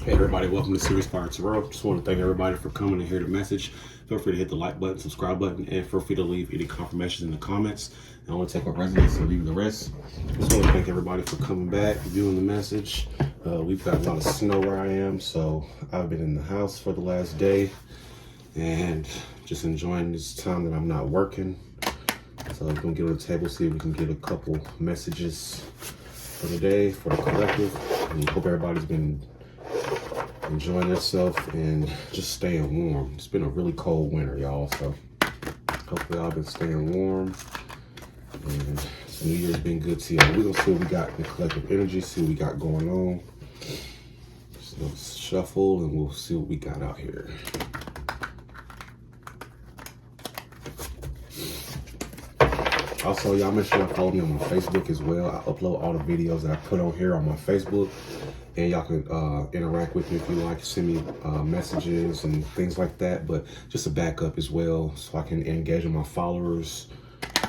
Hey everybody, welcome to SiriusFireTarot. Just want to thank everybody for coming to hear the message. Feel free to hit the like button, subscribe button, and feel free to leave any confirmations in the comments. I want to take what resonates and leave the rest. Just want to thank everybody for coming back, viewing the message. We've got a lot of snow where I am, so I've been in the house for the last day and just enjoying this time that I'm not working. So I'm going to get on the table, see if we can get a couple messages for the day, for the collective. And hope everybody's been enjoying themselves and just staying warm. It's been a really cold winter, y'all, so hopefully y'all been staying warm and this New Year's been good to y'all. We're gonna see what we got in the collective energy, see what we got going on. Just a little shuffle and we'll see what we got out here. Also, y'all make sure y'all follow me on my Facebook as well. I upload all the videos that I put on here on my Facebook. And y'all can interact with me if you like, send me messages and things like that, but just a backup as well so I can engage with my followers,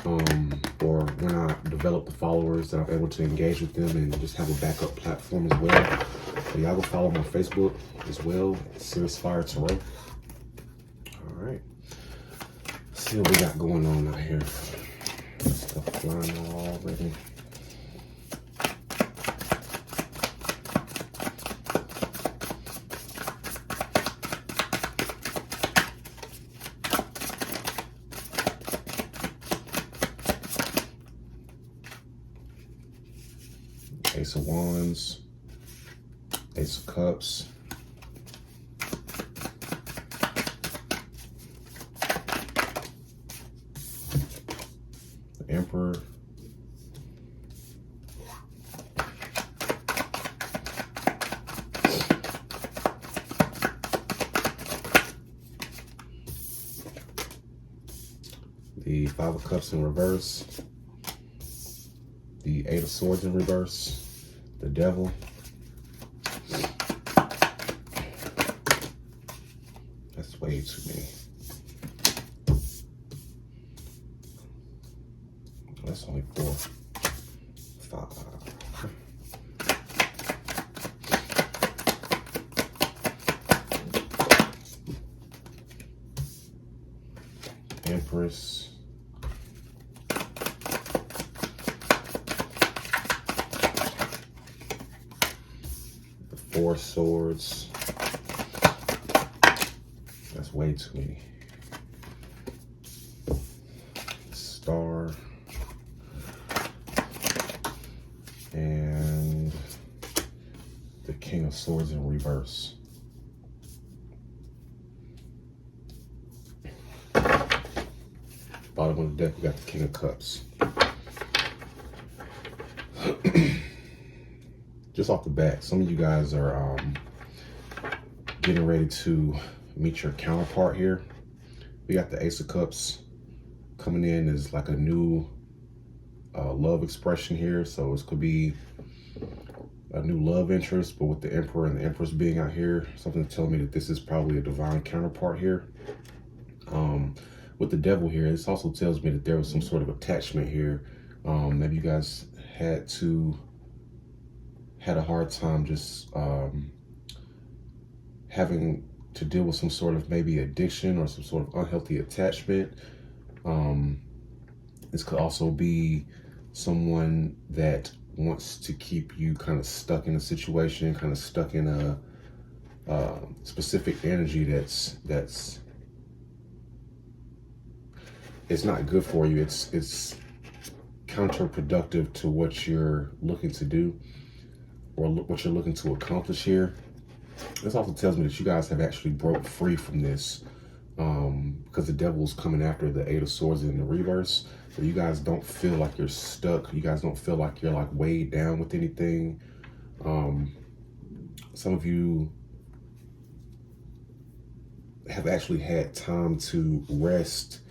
or when I develop the followers that I'm able to engage with them and just have a backup platform as well. So y'all go follow my Facebook as well, SiriusFireTarot. All right, let's see what we got going on out here. Stuff flying already. Ace of Wands, Ace of Cups, the Emperor, the Five of Cups in reverse, the Eight of Swords in reverse, the Devil, that's way too many. That's only 4, 5. Empress, the 4 Swords, that's way too many. Star, and the King of Swords in reverse. Bottom of the deck, we got the King of Cups. Just off the bat, some of you guys are getting ready to meet your counterpart here. We got the Ace of Cups coming in as like a new love expression here. So this could be a new love interest, but with the Emperor and the Empress being out here, something to tell me that this is probably a divine counterpart here. With the Devil here, this also tells me that there was some sort of attachment here. Maybe you guys had a hard time just having to deal with some sort of maybe addiction or some sort of unhealthy attachment. This could also be someone that wants to keep you kind of stuck in a situation, kind of stuck in a specific energy that's it's not good for you. It's counterproductive to what you're looking to do or what you're looking to accomplish here. This also tells me that you guys have actually broke free from this, because the Devil's coming after the Eight of Swords in the reverse. So you guys don't feel like you're stuck. You guys don't feel like you're like weighed down with anything. Some of you have actually had time to rest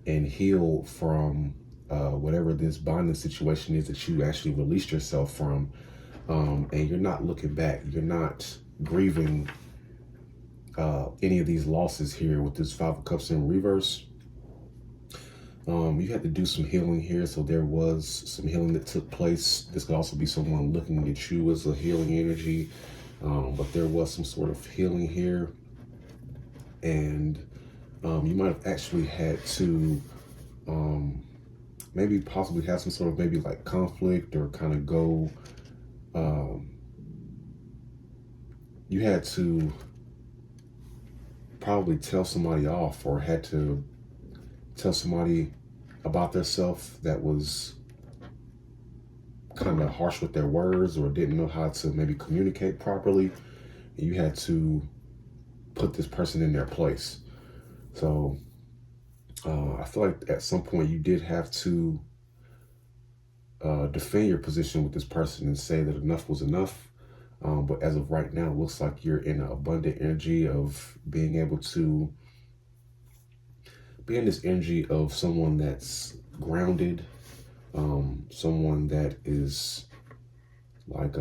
and heal from whatever this bonding situation is that you actually released yourself from. And you're not looking back. You're not grieving any of these losses here with this Five of Cups in reverse. You had to do some healing here, so there was some healing that took place. This could also be someone looking at you as a healing energy, But there was some sort of healing here, and you might have actually had to maybe possibly have some sort of maybe like conflict, or kind of go, you had to probably tell somebody off, or had to tell somebody about themselves that was kind of harsh with their words, or didn't know how to maybe communicate properly. And you had to put this person in their place. So I feel like at some point you did have to defend your position with this person and say that enough was enough. But as of right now, it looks like you're in an abundant energy of being able to be in this energy of someone that's grounded, someone that is like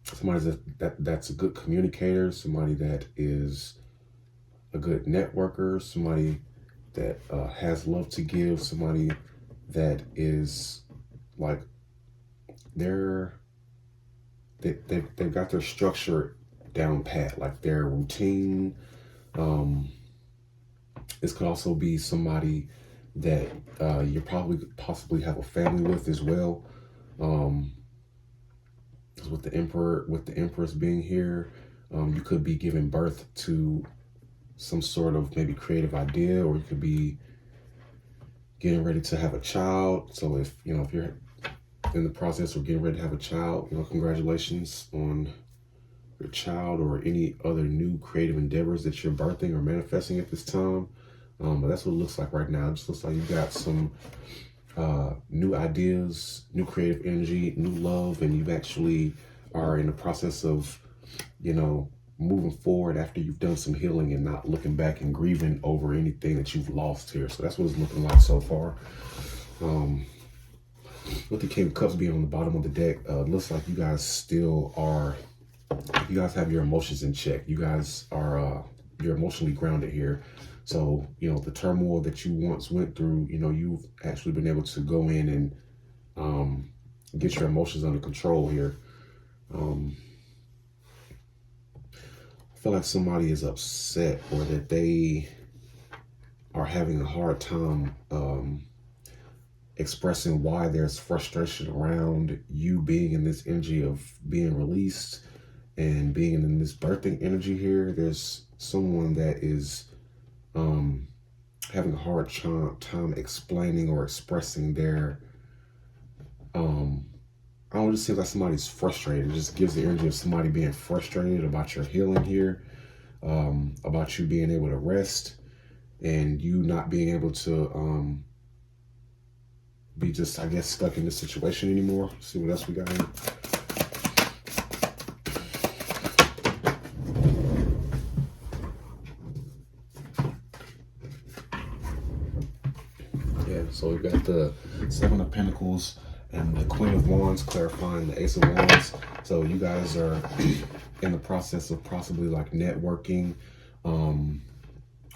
somebody that's a good communicator, somebody that is a good networker, somebody that has love to give, somebody that is like they've got their structure down pat, like their routine. This could also be somebody that you possibly have a family with as well. With the Empress being here, you could be giving birth to some sort of maybe creative idea, or you could be getting ready to have a child. So if you're in the process of getting ready to have a child, congratulations on your child, or any other new creative endeavors that you're birthing or manifesting at this time. But that's what it looks like right now. It just looks like you've got some new ideas, new creative energy, new love, and you actually are in the process of, moving forward after you've done some healing and not looking back and grieving over anything that you've lost here. So that's what it's looking like so far. With the King of Cups being on the bottom of the deck, it looks like you guys have your emotions in check. You guys are, you're emotionally grounded here. So, the turmoil that you once went through, you've actually been able to go in and get your emotions under control here. I feel like somebody is upset, or that they are having a hard time expressing why there's frustration around you being in this energy of being released and being in this birthing energy here. There's someone that is having a hard time explaining or expressing their, I don't just seem like somebody's frustrated. It just gives the energy of somebody being frustrated about your healing here, about you being able to rest, and you not being able to be just, I guess, stuck in this situation anymore. Let's see what else we got here. So we've got the Seven of Pentacles and the Queen of Wands clarifying the Ace of Wands. So you guys are in the process of possibly like networking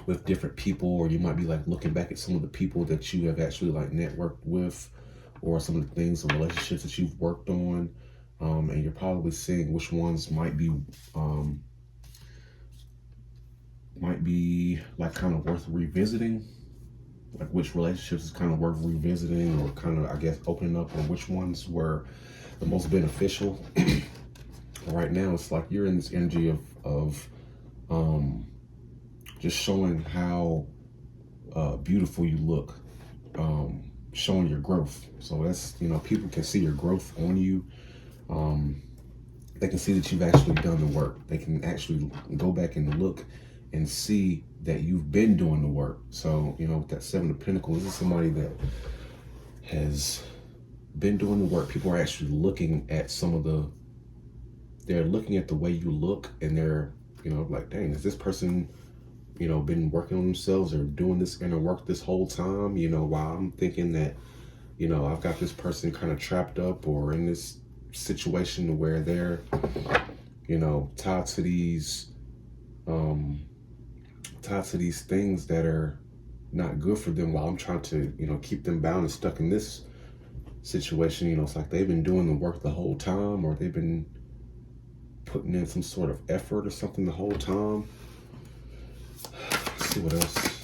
with different people, or you might be like looking back at some of the people that you have actually like networked with, or some of the things and relationships that you've worked on, and you're probably seeing which ones might be like kind of worth revisiting. Like which relationships is kind of worth revisiting, or kind of, I guess, opening up on which ones were the most beneficial. Right now, it's like you're in this energy of just showing how beautiful you look, showing your growth. So that's, people can see your growth on you. They can see that you've actually done the work. They can actually go back and look and see that you've been doing the work. So, with that Seven of Pentacles, this is somebody that has been doing the work. People are actually looking at they're looking at the way you look, and they're, like, dang, is this person, been working on themselves or doing this inner work this whole time? While I'm thinking that, I've got this person kind of trapped up or in this situation where they're, tied to these things that are not good for them, while I'm trying to, keep them bound and stuck in this situation. It's like they've been doing the work the whole time, or they've been putting in some sort of effort or something the whole time. Let's see what else.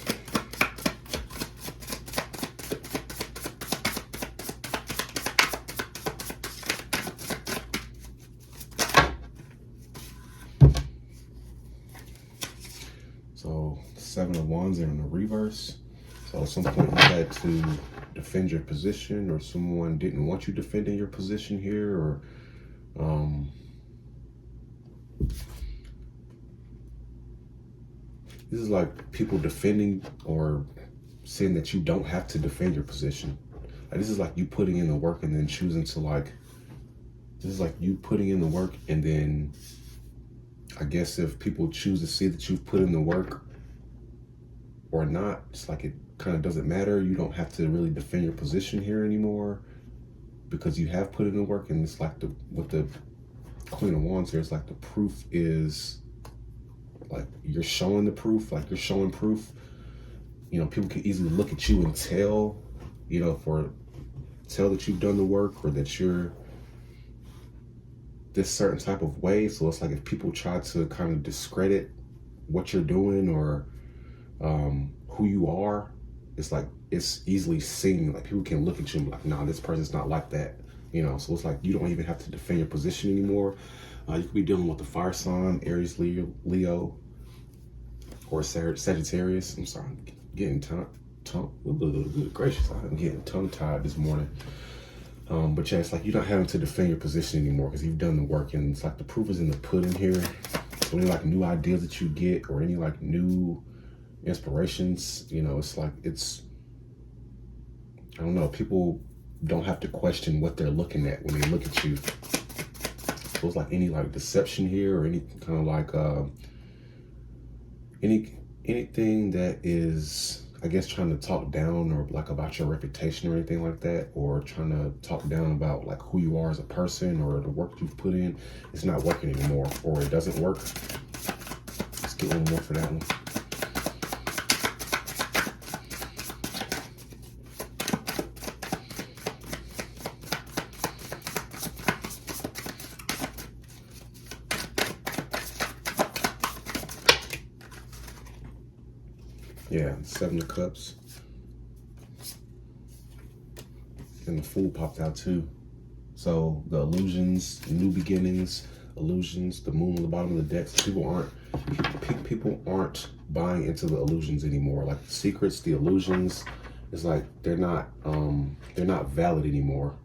So 7 of Wands are in the reverse. So at some point you had to defend your position, or someone didn't want you defending your position here, or this is like people defending or saying that you don't have to defend your position. Like, this is like you putting in the work and then choosing to this is like you putting in the work, and then I guess if people choose to see that you've put in the work or not, it's like it kind of doesn't matter. You don't have to really defend your position here anymore because you have put in the work. And it's like with the Queen of Wands here, it's like the proof is like you're showing the proof, like you're showing proof. You know, people can easily look at you and tell, you know, tell that you've done the work or that you're this certain type of way. So it's like if people try to kind of discredit what you're doing or who you are, it's like it's easily seen. Like people can look at you and be like, nah, this person's not like that, you know. So it's like you don't even have to defend your position anymore. You could be dealing with the fire sign, Aries, Leo, or Sagittarius. I'm sorry, I'm getting good gracious, I'm getting tongue-tied this morning. But yeah, it's like you're not having to defend your position anymore because you've done the work, and it's like the proof is in the pudding here. So any like new ideas that you get or any like new inspirations, you know, it's like I don't know, people don't have to question what they're looking at when they look at you. So it's like any like deception here or any kind of like anything that is, I guess, trying to talk down or like about your reputation or anything like that, or trying to talk down about like who you are as a person or the work you've put in, it's not working anymore, or it doesn't work. Let's get one more for that one. Yeah, 7 of Cups. And the Fool popped out too. So the illusions, new beginnings, illusions, the moon on the bottom of the deck. So people aren't buying into the illusions anymore. Like the secrets, the illusions, it's like they're not valid anymore.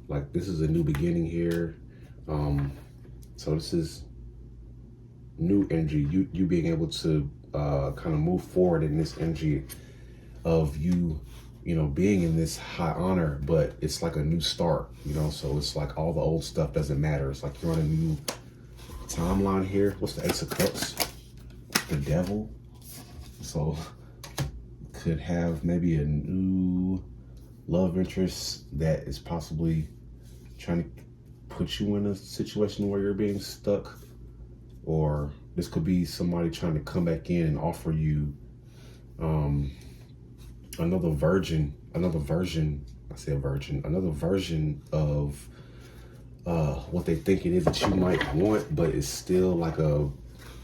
Like this is a new beginning here. So this is new energy. You being able to kind of move forward in this energy of you know, being in this high honor, but it's like a new start, you know. So it's like all the old stuff doesn't matter. It's like you're on a new timeline here. What's the Ace of Cups? The Devil. So could have maybe a new love interest that is possibly trying to put you in a situation where you're being stuck, or this could be somebody trying to come back in and offer you another version of what they think it is that you might want, but it's still like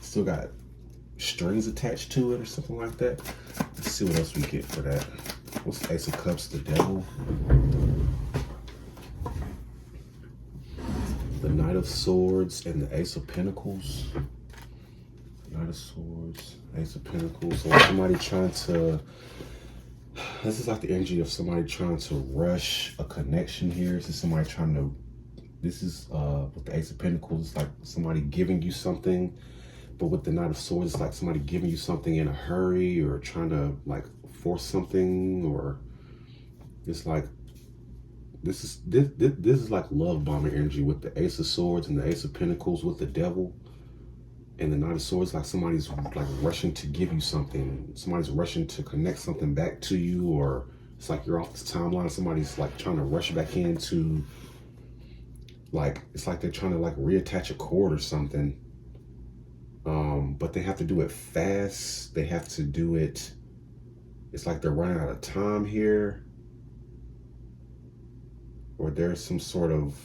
still got strings attached to it or something like that. Let's see what else we get for that. What's the Ace of Cups? The Devil. The Knight of Swords and the Ace of Pentacles. Knight of Swords, Ace of Pentacles. So somebody trying to, this is like the energy of somebody trying to rush a connection here. This is somebody trying to, this is with the Ace of Pentacles, it's like somebody giving you something. But with the Knight of Swords, it's like somebody giving you something in a hurry or trying to like force something, or it's like, this is like love bombing energy with the Ace of Swords and the Ace of Pentacles with the Devil. And the Knight of Swords, like somebody's like rushing to give you something. Somebody's rushing to connect something back to you, or it's like you're off the timeline. Somebody's like trying to rush back into, like, it's like they're trying to like reattach a cord or something. But they have to do it fast. They have to do it. It's like they're running out of time here. Or there's some sort of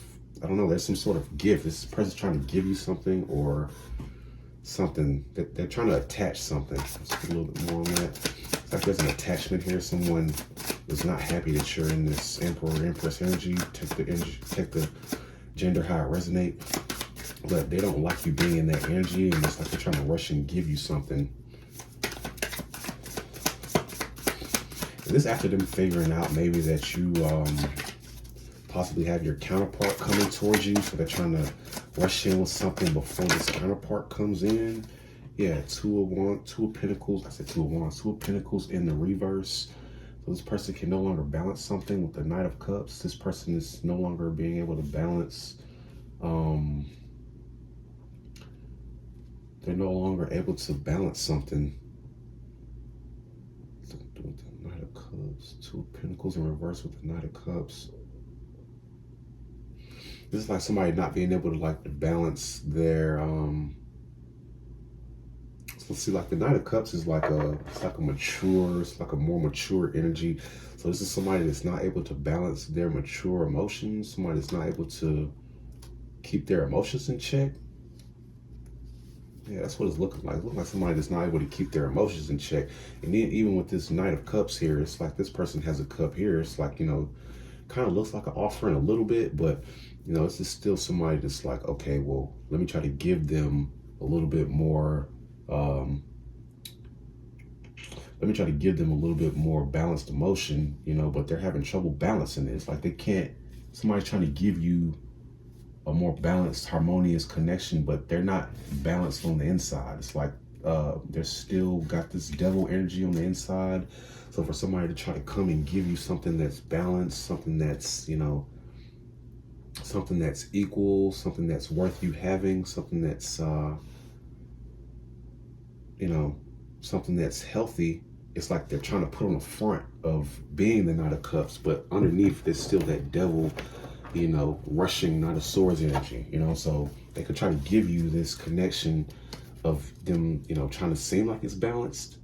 I don't know, there's some sort of gift. This person's trying to give you something, or something that they're trying to attach something. Let's get a little bit more on that. It's like there's an attachment here. Someone is not happy that you're in this Emperor or Empress energy. Take the gender how it resonates. But they don't like you being in that energy, and it's like they're trying to rush and give you something. And this after them figuring out maybe that you possibly have your counterpart coming towards you, so they're trying to rush in with something before this counterpart comes in. Yeah, Two of Pentacles. I said Two of Wands. Two of Pentacles in the reverse. So this person can no longer balance something with the Knight of Cups. This person is no longer being able to balance. They're no longer able to balance something. With the Knight of Cups. Two of Pentacles in reverse with the Knight of Cups. This is like somebody not being able to like to balance their so let's see, like the Knight of Cups is like it's like a more mature energy. So this is somebody that's not able to balance their mature emotions, somebody that's not able to keep their emotions in check. Yeah, that's what it's looking like. It looks like somebody that's not able to keep their emotions in check. And then even with this Knight of Cups here, it's like this person has a cup here. It's like, you know, kind of looks like an offering a little bit, but you know, it's just still somebody that's like, okay, well, let me try to give them a little bit more, let me try to give them a little bit more balanced emotion, you know, but they're having trouble balancing it. It's like they can't, somebody's trying to give you a more balanced, harmonious connection, but they're not balanced on the inside. It's like they're still got this devil energy on the inside. So for somebody to try to come and give you something that's balanced, something that's, you know, something that's equal, something that's worth you having, something that's, you know, something that's healthy, it's like they're trying to put on the front of being the Knight of Cups, but underneath there's still that devil, you know, rushing Knight of Swords energy, you know. So they could try to give you this connection of them, you know, trying to seem like it's balanced,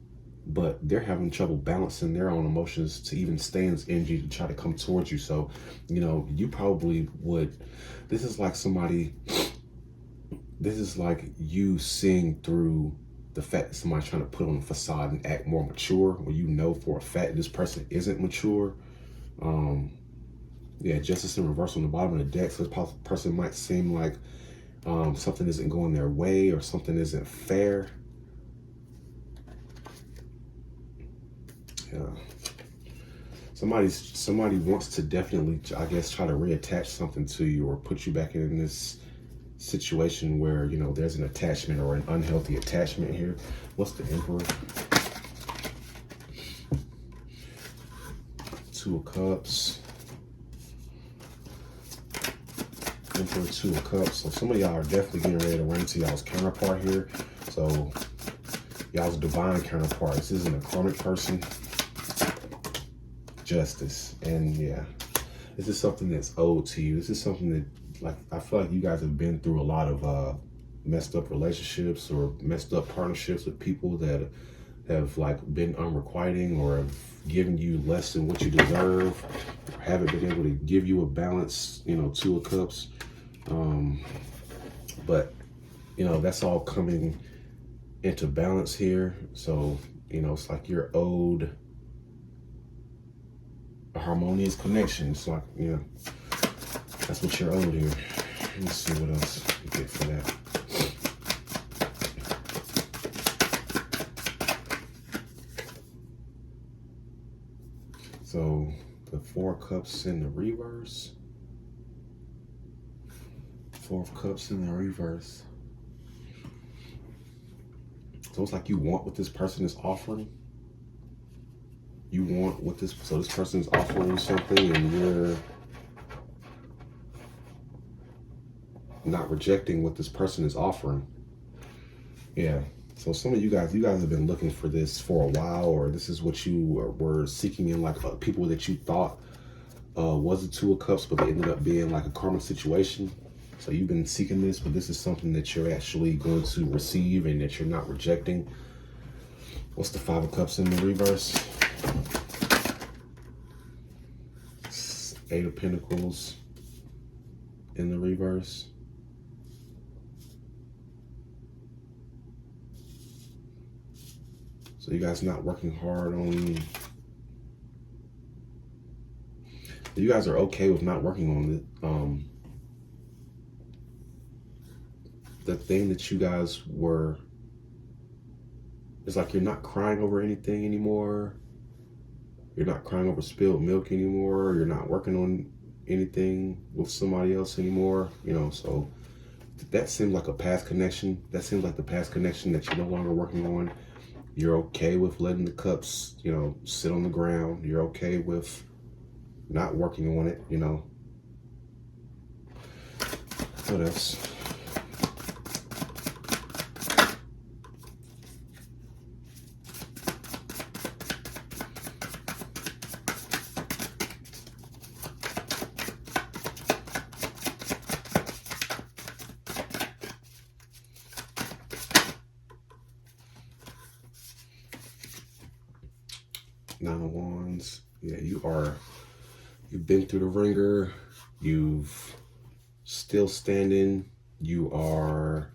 but they're having trouble balancing their own emotions to even stay in this energy to try to come towards you. So, you know, you probably would, this is like somebody, this is like you seeing through the fact that somebody's trying to put on a facade and act more mature, when you know for a fact this person isn't mature. Yeah, Justice in reverse on the bottom of the deck. So this person might seem like something isn't going their way, or something isn't fair. Yeah. Somebody wants to definitely, I guess, try to reattach something to you, or put you back in this situation where, you know, there's an attachment or an unhealthy attachment here. What's the Emperor? Two of Cups. Emperor, Two of Cups. So some of y'all are definitely getting ready to run into y'all's counterpart here. So y'all's divine counterpart. This isn't a karmic person. Justice. And yeah, this is something that's owed to you. This is something that, like, I feel like you guys have been through a lot of messed up relationships or messed up partnerships with people that have like been unrequiting, or have given you less than what you deserve, or haven't been able to give you a balance, you know, Two of Cups. But you know, that's all coming into balance here. So, you know, it's like you're owed a harmonious connection. It's like, you know, that's what you're owed here. Let's see what else you get for that. So the Four of Cups in the reverse. Four of Cups in the reverse. So it's like you want what this person is offering. You want what this, so this person is offering you something, and you're not rejecting what this person is offering. Yeah. So some of you guys have been looking for this for a while, or this is what you were seeking in, like people that you thought was a Two of Cups, but they ended up being like a karmic situation. So you've been seeking this, but this is something that you're actually going to receive and that you're not rejecting. What's the Five of Cups in the reverse? Eight of Pentacles. in the reverse. So you guys not working hard on, you guys are okay with not working on it. The thing that you guys were, it's like you're not crying over anything anymore. You're not crying over spilled milk anymore. You're not working on anything with somebody else anymore. You know, so that seemed like a past connection. That seems like the past connection that you're no longer working on. You're okay with letting the cups, you know, sit on the ground. You're okay with not working on it, you know. What else? Nine of Wands. Yeah, you've been through the ringer. You've still standing. You've learned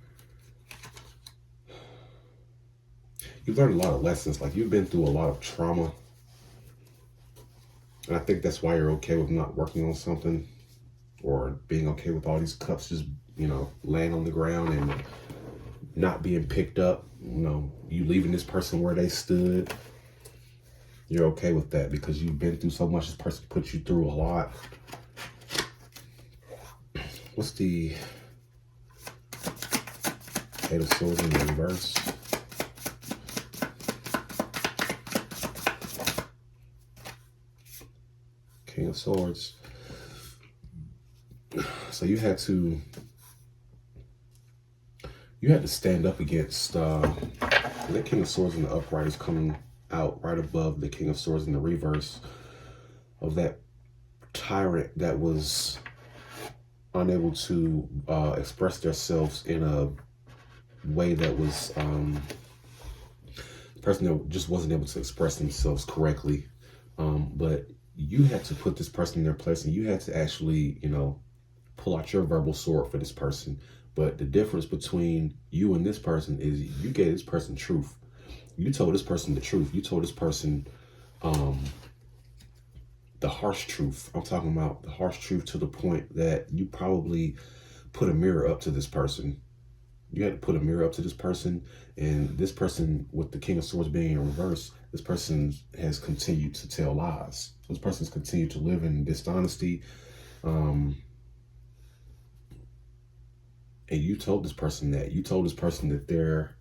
a lot of lessons. Like, you've been through a lot of trauma. And I think that's why you're okay with not working on something, or being okay with all these cups just, you know, laying on the ground and not being picked up. You know, you leaving this person where they stood. You're okay with that because you've been through so much. This person put you through a lot. What's the Eight of Swords in the reverse? King of Swords. So you had to stand up against the King of Swords in the upright is coming out right above the King of Swords in the reverse, of that tyrant that was unable to express themselves in a way that was person that just wasn't able to express themselves correctly. But you had to put this person in their place, and you had to actually, you know, pull out your verbal sword for this person. But the difference between you and this person is you gave this person truth. You told this person the truth. You told this person the harsh truth. I'm talking about the harsh truth to the point that you probably put a mirror up to this person. You had to put a mirror up to this person, and this person, with the King of Swords being in reverse, this person has continued to tell lies. This person's continued to live in dishonesty. And you told this person that. You told this person that they're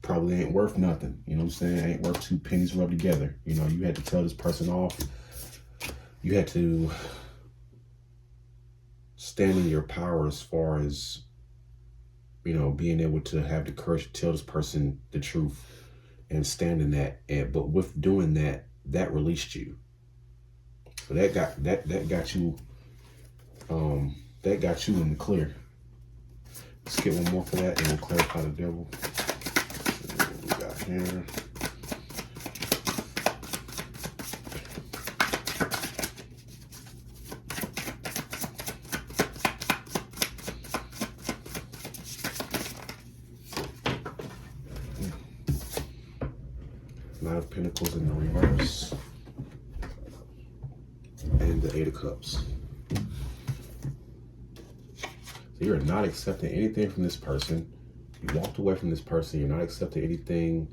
probably ain't worth nothing. You know what I'm saying? Ain't worth two pennies rubbed together. You know, you had to tell this person off. You had to stand in your power as far as, you know, being able to have the courage to tell this person the truth and stand in that. But with doing that, that released you. So that got you in the clear. Let's get one more for that, and we'll clarify the devil. What we got here? Nine of Pentacles in the reverse, and the Eight of Cups. So you're not accepting anything from this person. You walked away from this person. You're not accepting anything.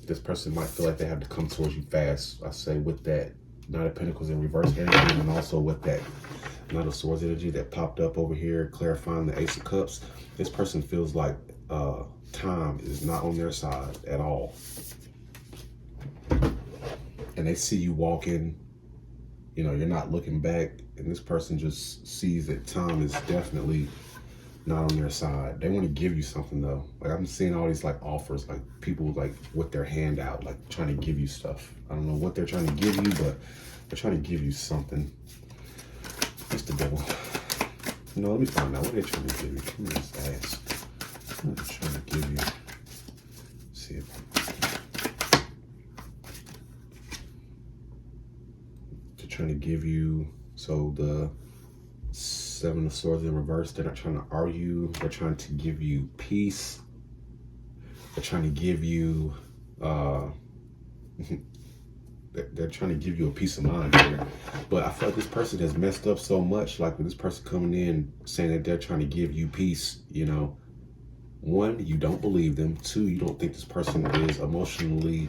This person might feel like they have to come towards you fast. I say with that Nine of Pentacles in reverse energy, and also with that Nine of Swords energy that popped up over here, clarifying the Ace of Cups. This person feels like time is not on their side at all. And they see you walking, you know, you're not looking back, and this person just sees that time is definitely not on their side. They want to give you something though. Like, I'm seeing all these like offers, like people like with their hand out, like trying to give you stuff. I don't know what they're trying to give you, but they're trying to give you something. It's the devil. You know, let me find out what they're trying to give you. Let me just ask. What they're trying to give you. Let's see if they're trying to give you So the Seven of Swords in reverse, they're not trying to argue. They're trying to give you peace. They're trying to give you, they're trying to give you a peace of mind here. But I feel like this person has messed up so much. Like with this person coming in saying that they're trying to give you peace, you know, one, you don't believe them. Two, you don't think this person is emotionally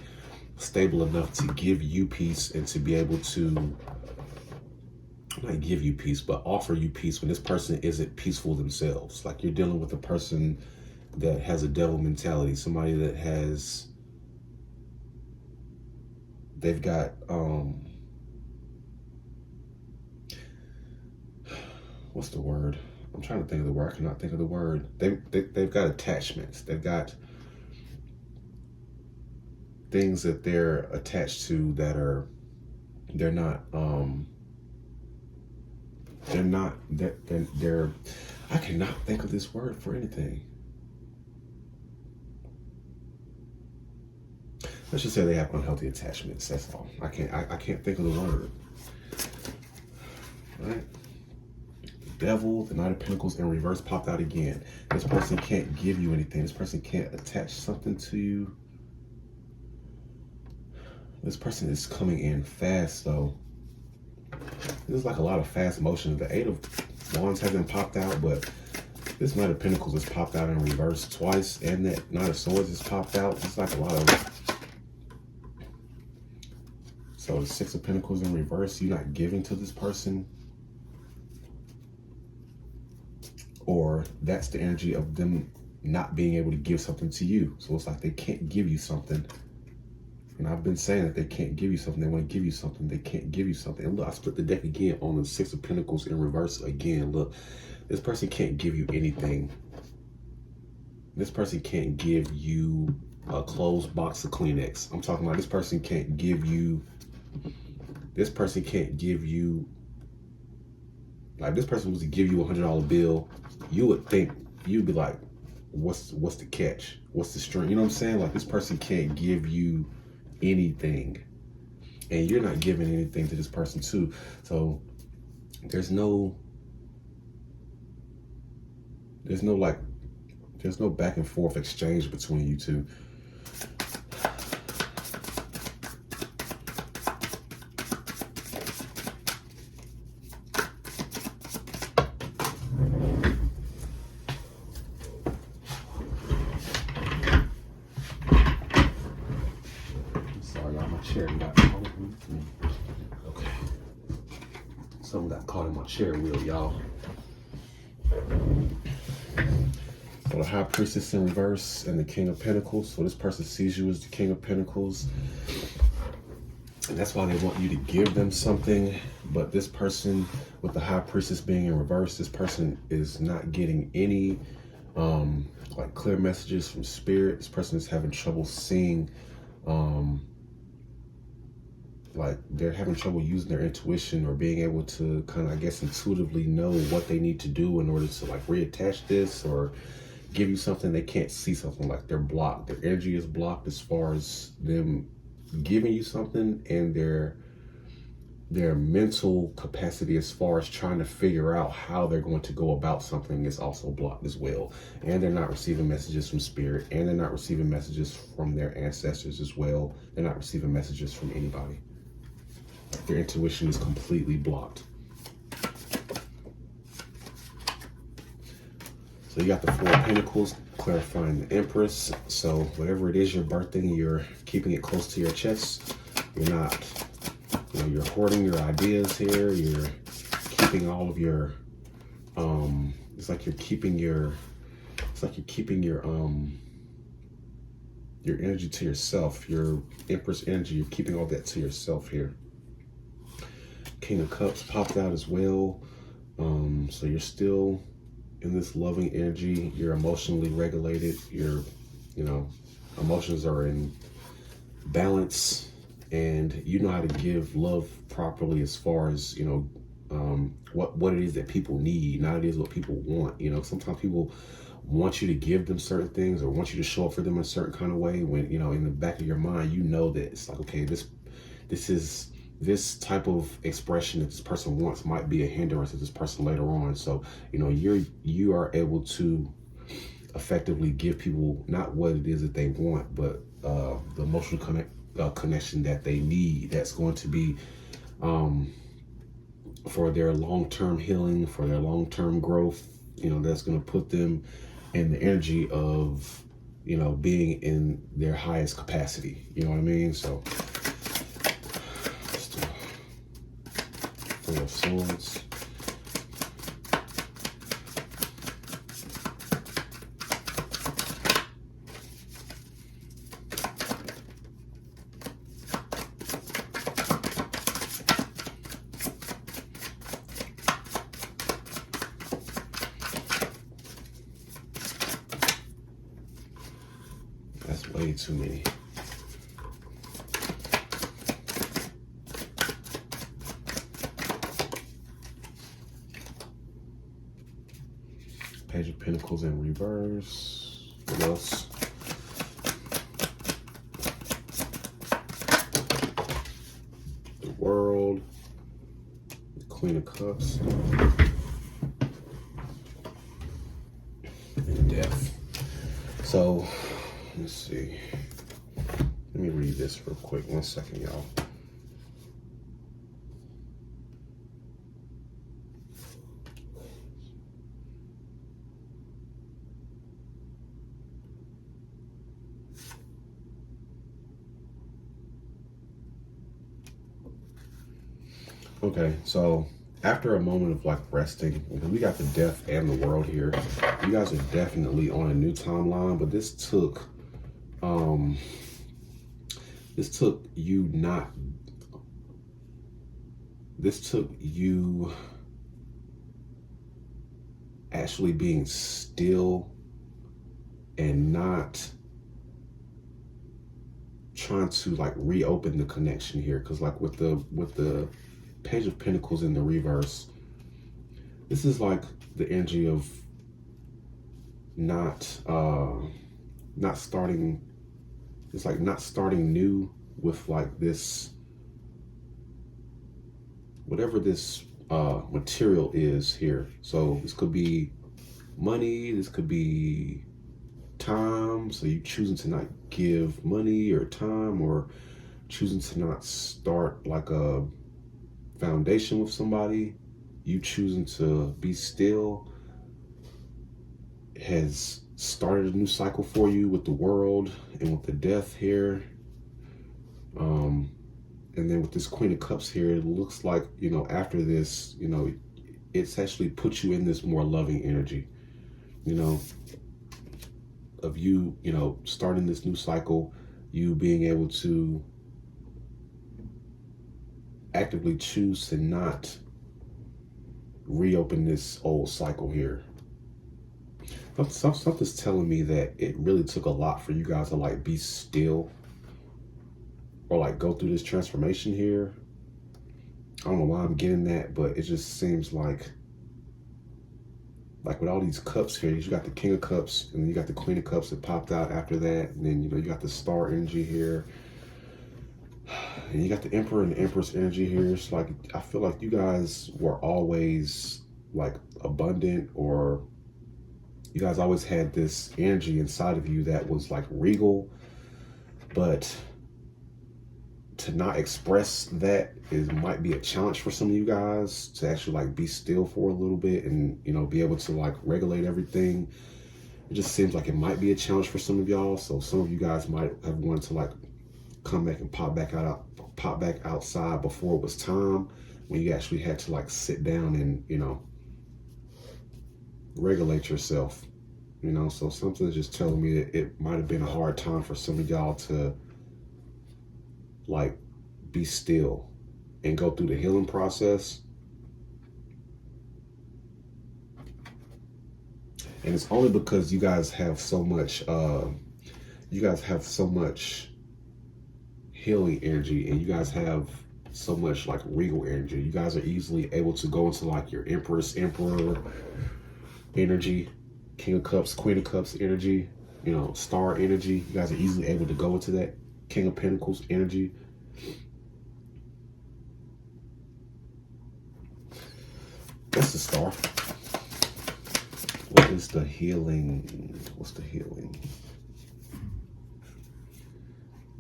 stable enough to give you peace and to be able to not give you peace, but offer you peace when this person isn't peaceful themselves. Like you're dealing with a person that has a devil mentality, somebody that has, they've got, what's the word? I'm trying to think of the word. I cannot think of the word. They've got attachments. They've got things that they're attached to that are, they're I cannot think of this word for anything. Let's just say they have unhealthy attachments. That's all. I can't think of the word. All right. The Devil, the Knight of Pentacles in reverse popped out again. This person can't give you anything. This person can't attach something to you. This person is coming in fast though. There's like a lot of fast motion. The Eight of Wands hasn't popped out, but this Knight of Pentacles has popped out in reverse twice, and that Knight of Swords has popped out. It's like a lot of. So the Six of Pentacles in reverse, you're not giving to this person, or that's the energy of them not being able to give something to you. So it's like they can't give you something. And I've been saying that they can't give you something. They want to give you something. They can't give you something. And look, I split the deck again on the Six of Pentacles in reverse again. Look, this person can't give you anything. This person can't give you a closed box of Kleenex. I'm talking about this person can't give you, this person can't give you, like this person was to give you a $100 bill, you would think, you'd be like, what's the catch? What's the string? You know what I'm saying? Like this person can't give you anything, and you're not giving anything to this person too. So there's no back and forth exchange between you two. Something got caught in my chair wheel, y'all. So the High Priestess in reverse and the King of Pentacles. So this person sees you as the King of Pentacles, and that's why they want you to give them something. But this person with the High Priestess being in reverse, this person is not getting any like clear messages from Spirit. This person is having trouble seeing, like they're having trouble using their intuition or being able to kind of, I guess, intuitively know what they need to do in order to like reattach this or give you something. They can't see something, like they're blocked. Their energy is blocked as far as them giving you something, and their mental capacity as far as trying to figure out how they're going to go about something is also blocked as well. And they're not receiving messages from Spirit, and they're not receiving messages from their ancestors as well. They're not receiving messages from anybody. Their intuition is completely blocked. So you got the Four of Pentacles clarifying the Empress. So whatever it is you're birthing, you're keeping it close to your chest. You're not, you know, you're hoarding your ideas here. You're keeping all of your, it's like you're keeping your energy to yourself, your Empress energy. You're keeping all that to yourself here. King of Cups popped out as well. So you're still in this loving energy. You're emotionally regulated. Your, you know, emotions are in balance, and you know how to give love properly as far as, you know, what it is that people need, not it is what people want. You know, sometimes people want you to give them certain things or want you to show up for them in a certain kind of way when, you know, in the back of your mind, you know that it's like, okay, this is this type of expression that this person wants might be a hindrance to this person later on. So, you know, you are able to effectively give people not what it is that they want, but the emotional connection that they need. That's going to be for their long-term healing, for their long-term growth. You know, that's going to put them in the energy of, you know, being in their highest capacity. You know what I mean? So, Four of Swords. That's way too many. Page of Pentacles in reverse. What else? The World. The Queen of Cups. And Death. So, let's see. Let me read this real quick. 1 second, y'all. Okay, so after a moment of like resting, we got the Death and the World here. You guys are definitely on a new timeline, but this took you actually being still and not trying to like reopen the connection here, because like with the Page of Pentacles in the reverse, this is like the energy of not starting. It's like not starting new with like this, whatever this material is here. So this could be money, this could be time. So you choosing to not give money or time, or choosing to not start like a foundation with somebody, you choosing to be still has started a new cycle for you with the World and with the Death here. And then with this Queen of Cups here, it looks like, you know, after this, you know, it's actually put you in this more loving energy, you know, of you, you know, starting this new cycle, you being able to actively choose to not reopen this old cycle here. Something's telling me that it really took a lot for you guys to like be still or like go through this transformation here. I don't know why I'm getting that, but it just seems like with all these cups here, you got the King of Cups and then you got the Queen of Cups that popped out after that, and then, you know, you got the Star energy here. And you got the Emperor and the Empress energy here. It's like, I feel like you guys were always like abundant, or you guys always had this energy inside of you that was like regal, but to not express that might be a challenge for some of you guys, to actually like be still for a little bit and, you know, be able to like regulate everything. It just seems like it might be a challenge for some of y'all. So some of you guys might have wanted to like come back and pop back outside before it was time, when you actually had to like sit down and, you know, regulate yourself, you know. So something's just telling me that it might have been a hard time for some of y'all to like be still and go through the healing process. And it's only because you guys have so much healing energy, and you guys have so much like regal energy. You guys are easily able to go into like your Empress, Emperor energy, King of Cups, Queen of Cups energy, you know, Star energy. You guys are easily able to go into that King of Pentacles energy. It's the Star. What is the healing? What's the healing?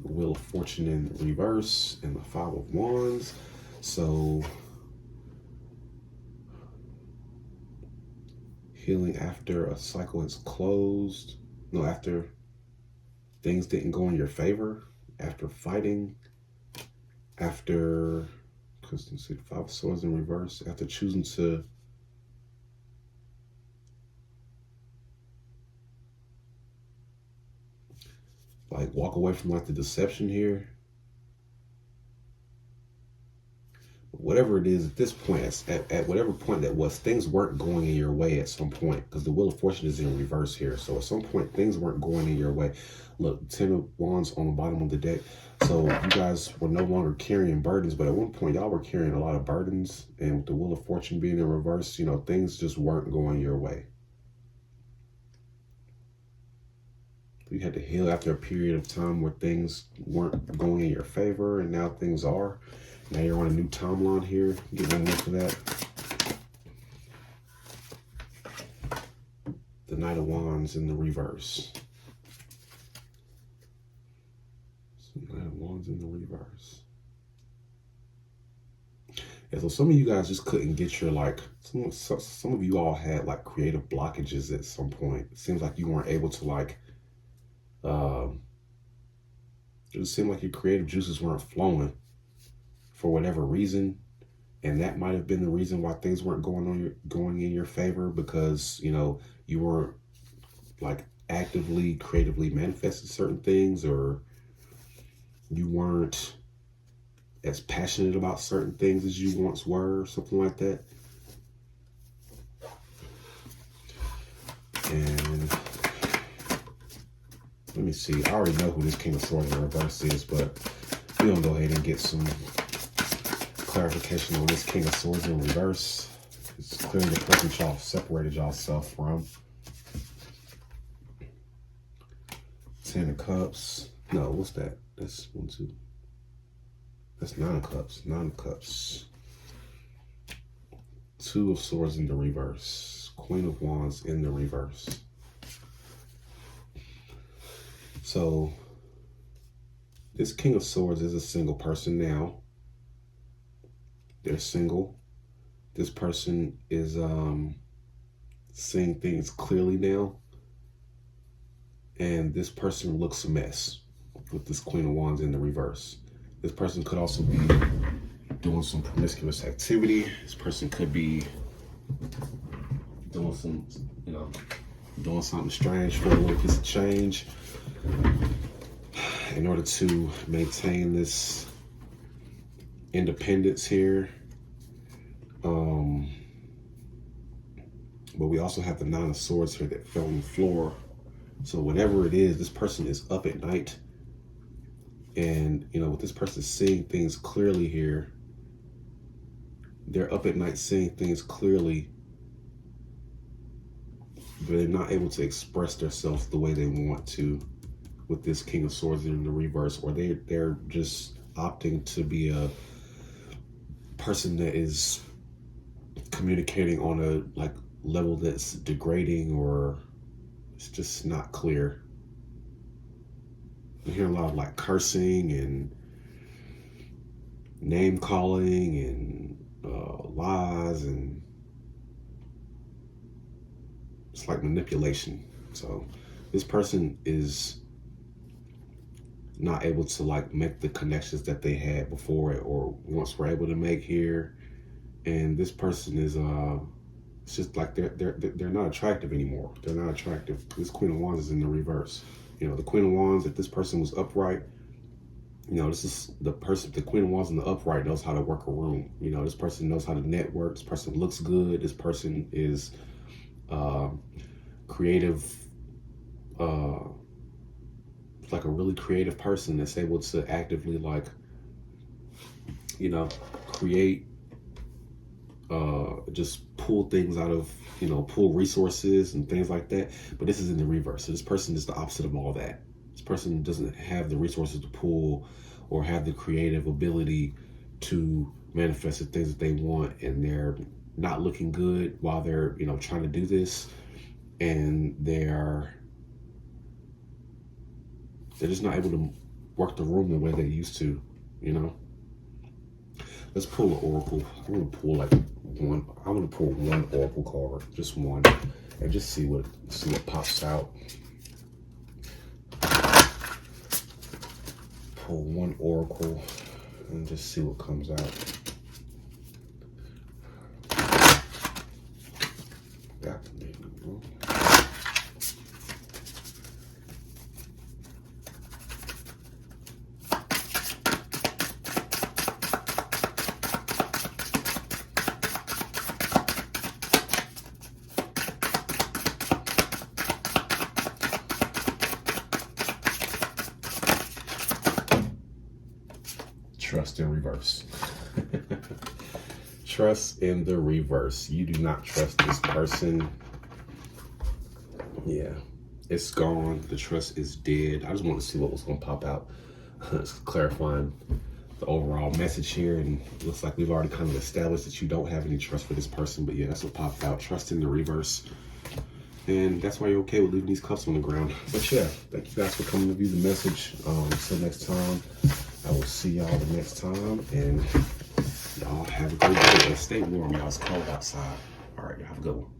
The Wheel of Fortune in reverse and the Five of Wands. So healing after a cycle is closed. No, after things didn't go in your favor, after fighting, after, because let's see, the Five of Swords in reverse, after choosing to like walk away from like the deception here. Whatever it is at this point, at whatever point that was, things weren't going in your way at some point, because the Wheel of Fortune is in reverse here. So at some point, things weren't going in your way. Look, 10 of Wands on the bottom of the deck. So you guys were no longer carrying burdens, but at one point, y'all were carrying a lot of burdens. And with the Wheel of Fortune being in reverse, you know, things just weren't going your way. You had to heal after a period of time where things weren't going in your favor, and now things are. Now you're on a new timeline here. Get one more for that. The Knight of Wands in the reverse. So Knight of Wands in the reverse. Yeah, so some of you guys just couldn't get your, like, some of you all had like creative blockages at some point. It seems like you weren't able to like, it seemed like your creative juices weren't flowing for whatever reason, and that might have been the reason why things weren't going in your favor, because you know you weren't like actively creatively manifesting certain things, or you weren't as passionate about certain things as you once were, or something like that. And let me see, I already know who this King of Swords in reverse is, but we're gonna go ahead and get some clarification on this King of Swords in reverse. It's clearly the person y'all separated yourself from. 10 of Cups. No, what's that? That's 1, 2. That's 9 of Cups. 9 of Cups. 2 of Swords in the reverse. Queen of Wands in the reverse. So this King of Swords is a single person now. They're single. This person is seeing things clearly now. And this person looks a mess with this Queen of Wands in the reverse. This person could also be doing some promiscuous activity. This person could be doing some, you know, doing something strange for a little piece of change in order to maintain this independence here. But we also have the 9 of Swords here that fell on the floor. So whatever it is, this person is up at night. And, you know, with this person seeing things clearly here, they're up at night seeing things clearly, but they're not able to express themselves the way they want to with this King of Swords in the reverse, or they're just opting to be a person that is communicating on a like level that's degrading, or it's just not clear. I hear a lot of like cursing and name calling and lies, and it's like manipulation. So this person is not able to like make the connections that they had before or once were able to make here. And this person is it's just like they're not attractive anymore. They're not attractive. This Queen of Wands is in the reverse. You know, the Queen of Wands, if this person was upright, you know, this is the person, the Queen of Wands in the upright knows how to work a room. You know, this person knows how to network. This person looks good. This person is creative, like a really creative person that's able to actively like, you know, create, just pull things out of, you know, pull resources and things like that. But this is in the reverse. So this person is the opposite of all that. This person doesn't have the resources to pull or have the creative ability to manifest the things that they want, and they're not looking good while they're, you know, trying to do this, and they're just not able to work the room the way they used to, you know. Let's pull an oracle. I'm gonna pull like one. I'm gonna pull one oracle card, just one, and just see what pops out. Pull one oracle and just see what comes out. Got the big one. Trust in reverse. Trust in the reverse. You do not trust this person. Yeah, it's gone. The trust is dead. I just want to see what was going to pop out. It's clarifying the overall message here, and it looks like we've already kind of established that you don't have any trust for this person. But yeah, that's what popped out. Trust in the reverse. And that's why you're okay with leaving these cups on the ground. But yeah, thank you guys for coming to view the message. Until next time, I will see y'all the next time. And y'all have a great day. And stay warm, y'all. It's cold outside. All right, y'all have a good one.